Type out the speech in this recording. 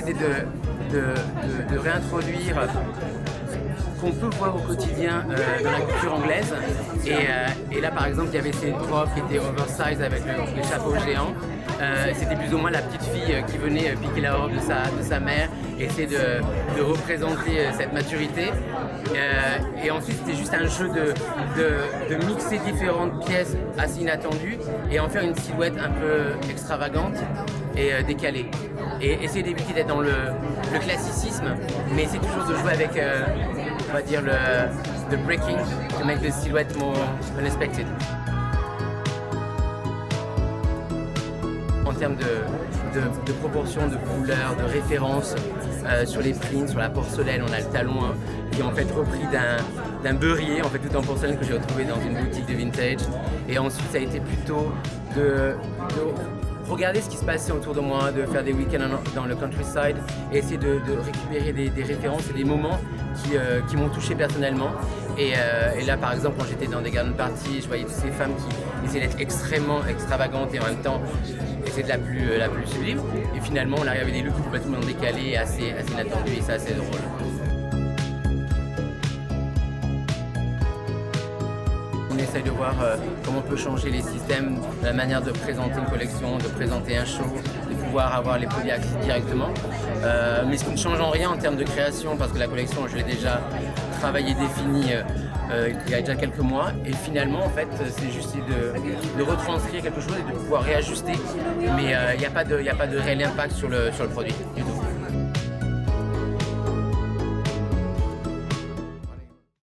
c'était de réintroduire qu'on peut voir au quotidien dans la culture anglaise. Et là, par exemple, il y avait ces robes qui étaient oversize avec les chapeaux géants. C'était plus ou moins la petite fille qui venait piquer la robe de sa mère, essayer de représenter cette maturité. Et ensuite, c'était juste un jeu de mixer différentes pièces assez inattendues et en faire une silhouette un peu extravagante et décalée. Et essayer d'éviter d'être dans le classicisme, mais essayer toujours de jouer avec, on va dire, le breaking, to make the silhouette more unexpected. En termes de proportion, de couleurs, de références, sur les prints, sur la porcelaine, on a le talon qui est en fait repris d'un beurrier, en fait tout en porcelaine que j'ai retrouvé dans une boutique de vintage. Et ensuite ça a été plutôt de regarder ce qui se passait autour de moi, de faire des week-ends dans le countryside et essayer de récupérer des références et des moments qui m'ont touché personnellement. Et là, par exemple, quand j'étais dans des garden parties, je voyais toutes ces femmes qui essayaient d'être extrêmement extravagantes et en même temps essayer de la plus sublime. Et finalement, on arrive avec des looks complètement décalés, assez inattendus et c'est assez drôle. On essaye de voir comment on peut changer les systèmes, la manière de présenter une collection, de présenter un show, de pouvoir avoir les produits accessibles directement. Mais ce qui ne change en rien en termes de création, parce que la collection, je l'ai déjà travaillée, définie il y a déjà quelques mois. Et finalement, en fait, c'est juste de retranscrire quelque chose et de pouvoir réajuster. Mais il n'y a pas de réel impact sur le produit.